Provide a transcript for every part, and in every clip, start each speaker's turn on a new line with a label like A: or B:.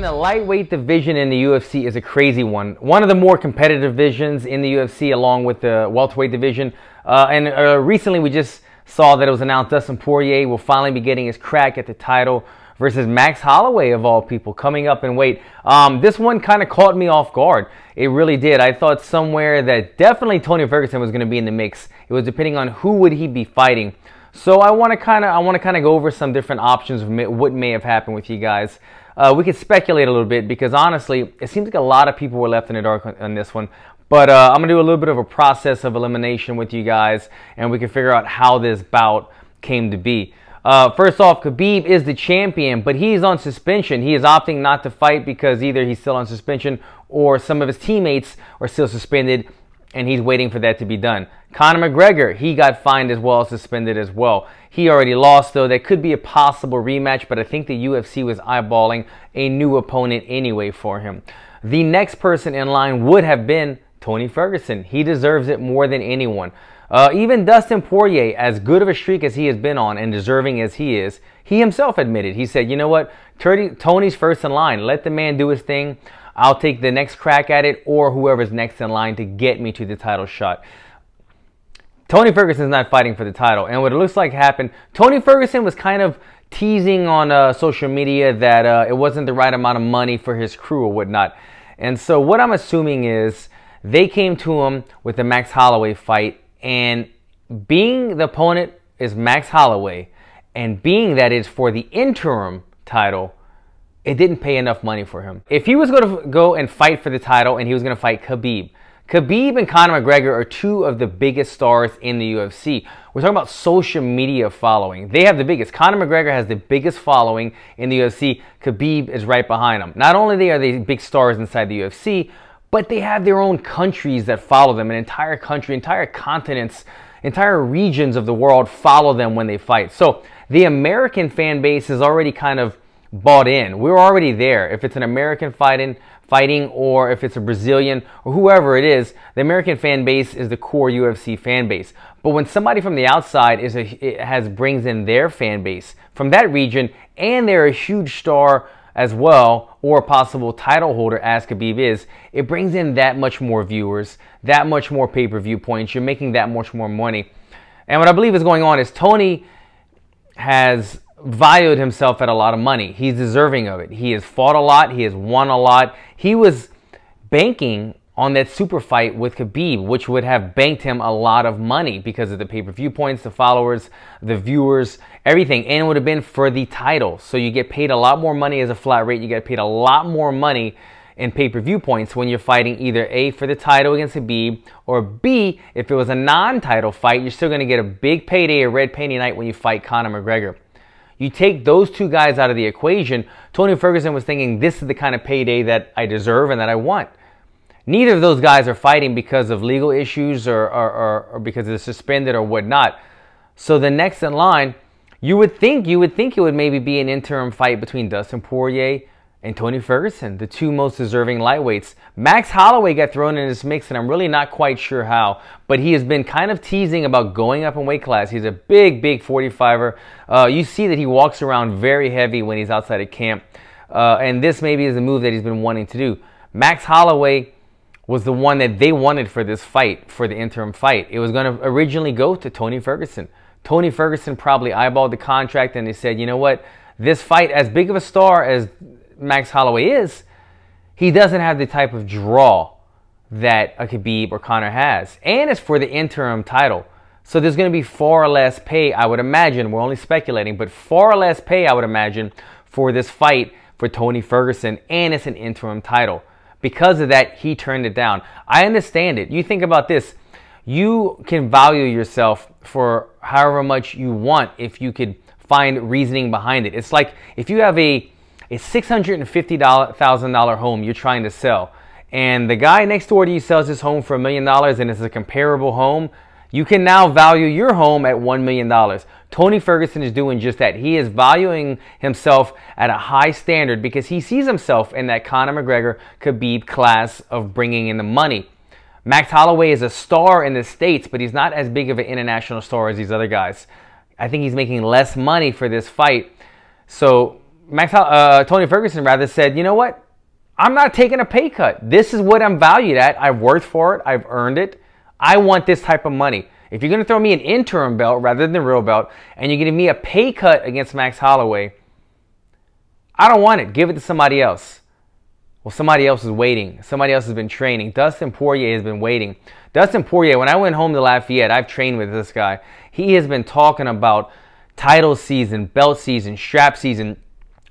A: the lightweight division in the UFC is a crazy one. One of the more competitive divisions in the UFC, along with the welterweight division. Recently we just saw that it was announced Dustin Poirier will finally be getting his crack at the title versus Max Holloway, of all people, coming up in weight. This one kind of caught me off guard. It really did. I thought somewhere that definitely Tony Ferguson was going to be in the mix. It was depending on who would he be fighting. So I want to kind of go over some different options of what may have happened with you guys. We could speculate a little bit because honestly, it seems like a lot of people were left in the dark on this one. But I'm going to do a little bit of a process of elimination with you guys, and we can figure out how this bout came to be. First off, Khabib is the champion, but he's on suspension. He is opting not to fight because either he's still on suspension or some of his teammates are still suspended, and he's waiting for that to be done. Conor McGregor, he got fined as well, suspended as well. He already lost, though. That could be a possible rematch, but I think the UFC was eyeballing a new opponent anyway for him. The next person in line would have been Tony Ferguson. He deserves it more than anyone. Even Dustin Poirier, as good of a streak as he has been on and deserving as he is, he himself admitted, he said, you know what, Tony's first in line. Let the man do his thing. I'll take the next crack at it, or whoever's next in line to get me to the title shot. Tony Ferguson's not fighting for the title, and what it looks like happened, Tony Ferguson was kind of teasing on social media that it wasn't the right amount of money for his crew or whatnot. And so what I'm assuming is they came to him with the Max Holloway fight, and being the opponent is Max Holloway, and being that it's for the interim title, it didn't pay enough money for him. If he was going to go and fight for the title and he was going to fight Khabib and Conor McGregor are two of the biggest stars in the UFC. We're talking about social media following. They have the biggest. Conor McGregor has the biggest following in the UFC. Khabib is right behind him. Not only are they big stars inside the UFC, but they have their own countries that follow them. An entire country, entire continents, entire regions of the world follow them when they fight. So the American fan base is already kind of bought in. We're already there. If it's an American fighting, or if it's a Brazilian or whoever it is, the American fan base is the core UFC fan base. But when somebody from the outside brings in their fan base from that region, and they're a huge star as well, or a possible title holder as Khabib is, it brings in that much more viewers, that much more pay-per-view points. You're making that much more money. And what I believe is going on is Tony has valued himself at a lot of money. He's deserving of it. He has fought a lot. He has won a lot. He was banking on that super fight with Khabib, which would have banked him a lot of money because of the pay-per-view points, the followers, the viewers, everything. And it would have been for the title. So you get paid a lot more money as a flat rate. You get paid a lot more money in pay-per-view points when you're fighting either A, for the title against Khabib, or B, if it was a non-title fight, you're still going to get a big payday, a red penny night when you fight Conor McGregor. You take those two guys out of the equation, Tony Ferguson was thinking, this is the kind of payday that I deserve and that I want. Neither of those guys are fighting because of legal issues or because they're suspended or whatnot. So the next in line, you would think it would maybe be an interim fight between Dustin Poirier and Tony Ferguson, the two most deserving lightweights. Max Holloway got thrown in this mix, and I'm really not quite sure how, but he has been kind of teasing about going up in weight class. He's a big 45er. You see that he walks around very heavy when he's outside of camp, and this maybe is a move that he's been wanting to do. Max Holloway was the one that they wanted for this fight, for the interim fight. It was going to originally go to Tony Ferguson. Tony Ferguson probably eyeballed the contract, and they said, you know what, this fight, as big of a star as Max Holloway is, he doesn't have the type of draw that a Khabib or Conor has. And it's for the interim title. So there's going to be far less pay, I would imagine. We're only speculating, but far less pay, I would imagine, for this fight for Tony Ferguson. And it's an interim title. Because of that, he turned it down. I understand it. You think about this. You can value yourself for however much you want if you could find reasoning behind it. It's like if you have a $650,000 home you're trying to sell, and the guy next door to you sells his home for $1 million, and it's a comparable home, you can now value your home at $1 million. Tony Ferguson is doing just that. He is valuing himself at a high standard because he sees himself in that Conor McGregor, Khabib class of bringing in the money. Max Holloway is a star in the States, but he's not as big of an international star as these other guys. I think he's making less money for this fight. So Tony Ferguson rather said, you know what? I'm not taking a pay cut. This is what I'm valued at. I've worked for it. I've earned it. I want this type of money. If you're going to throw me an interim belt rather than a real belt, and you're giving me a pay cut against Max Holloway, I don't want it. Give it to somebody else. Well, somebody else is waiting. Somebody else has been training. Dustin Poirier has been waiting. Dustin Poirier, when I went home to Lafayette, I've trained with this guy. He has been talking about title season, belt season, strap season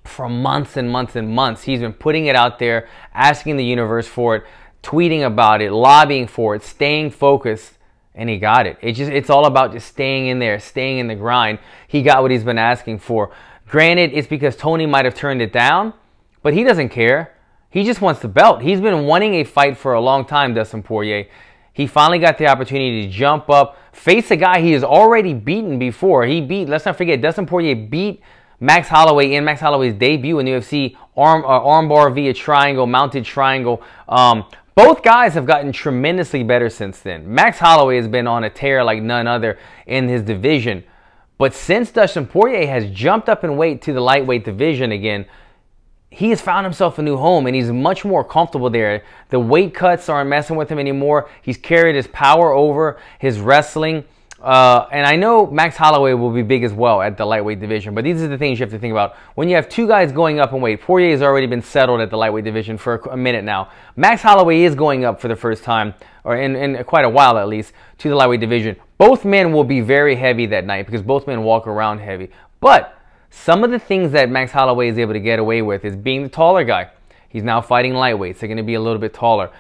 A: for months and months and months. He's been putting it out there, asking the universe for it, tweeting about it, lobbying for it, staying focused, and he got it. It's all about just staying in there, staying in the grind. He got what he's been asking for. Granted, it's because Tony might have turned it down, but he doesn't care. He just wants the belt. He's been wanting a fight for a long time, Dustin Poirier. He finally got the opportunity to jump up, face a guy he has already beaten before. Let's not forget, Dustin Poirier beat Max Holloway in Max Holloway's debut in the UFC, armbar via triangle, mounted triangle. Both guys have gotten tremendously better since then. Max Holloway has been on a tear like none other in his division. But since Dustin Poirier has jumped up in weight to the lightweight division again, he has found himself a new home, and he's much more comfortable there. The weight cuts aren't messing with him anymore. He's carried his power over, his wrestling. And I know Max Holloway will be big as well at the lightweight division, but these are the things you have to think about. When you have two guys going up in weight, Poirier has already been settled at the lightweight division for a minute now. Max Holloway is going up for the first time, or in quite a while at least, to the lightweight division. Both men will be very heavy that night because both men walk around heavy. But some of the things that Max Holloway is able to get away with is being the taller guy. He's now fighting lightweights. They're going to be a little bit taller.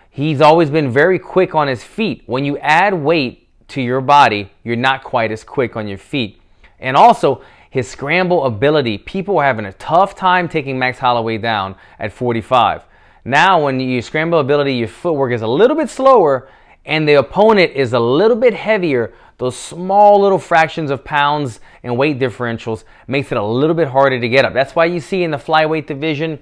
A: He's always been very quick on his feet. When you add weight to your body, you're not quite as quick on your feet. And also, his scramble ability. People are having a tough time taking Max Holloway down at 45. Now, when you scramble ability, your footwork is a little bit slower, and the opponent is a little bit heavier. Those small little fractions of pounds and weight differentials makes it a little bit harder to get up. That's why you see in the flyweight division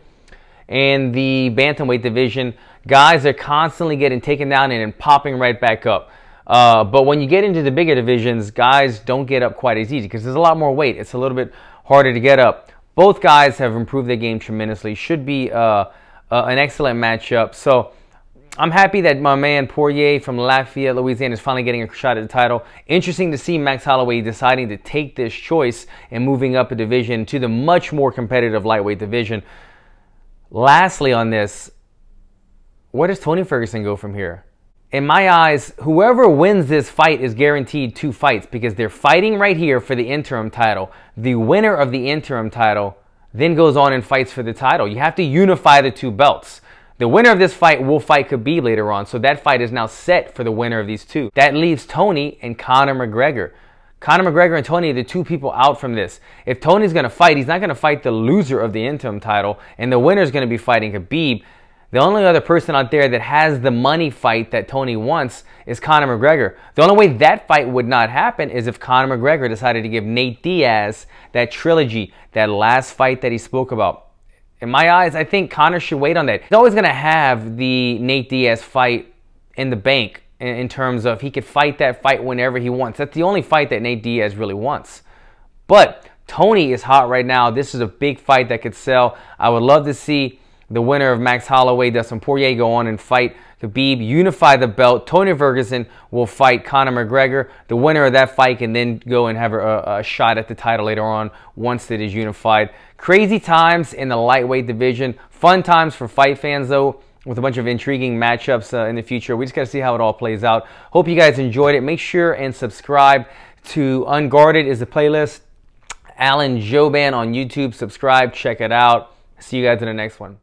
A: and the bantamweight division, guys are constantly getting taken down and then popping right back up. But when you get into the bigger divisions, guys don't get up quite as easy because there's a lot more weight. It's a little bit harder to get up. Both guys have improved their game tremendously. Should be an excellent matchup. So I'm happy that my man Poirier from Lafayette, Louisiana is finally getting a shot at the title. Interesting to see Max Holloway deciding to take this choice and moving up a division to the much more competitive lightweight division. Lastly on this, where does Tony Ferguson go from here? In my eyes, whoever wins this fight is guaranteed 2 fights because they're fighting right here for the interim title. The winner of the interim title then goes on and fights for the title. You have to unify the 2 belts. The winner of this fight will fight Khabib later on, so that fight is now set for the winner of these 2. That leaves Tony and Conor McGregor. Conor McGregor and Tony are the 2 people out from this. If Tony's going to fight, he's not going to fight the loser of the interim title, and the winner is going to be fighting Khabib. The only other person out there that has the money fight that Tony wants is Conor McGregor. The only way that fight would not happen is if Conor McGregor decided to give Nate Diaz that trilogy, that last fight that he spoke about. In my eyes, I think Conor should wait on that. He's always going to have the Nate Diaz fight in the bank in terms of he could fight that fight whenever he wants. That's the only fight that Nate Diaz really wants. But Tony is hot right now. This is a big fight that could sell. I would love to see the winner of Max Holloway, Dustin Poirier, go on and fight Khabib, unify the belt. Tony Ferguson will fight Conor McGregor. The winner of that fight can then go and have a shot at the title later on once it is unified. Crazy times in the lightweight division. Fun times for fight fans, though, with a bunch of intriguing matchups in the future. We just got to see how it all plays out. Hope you guys enjoyed it. Make sure and subscribe to Unguarded is the playlist. Alan Jouban on YouTube. Subscribe. Check it out. See you guys in the next one.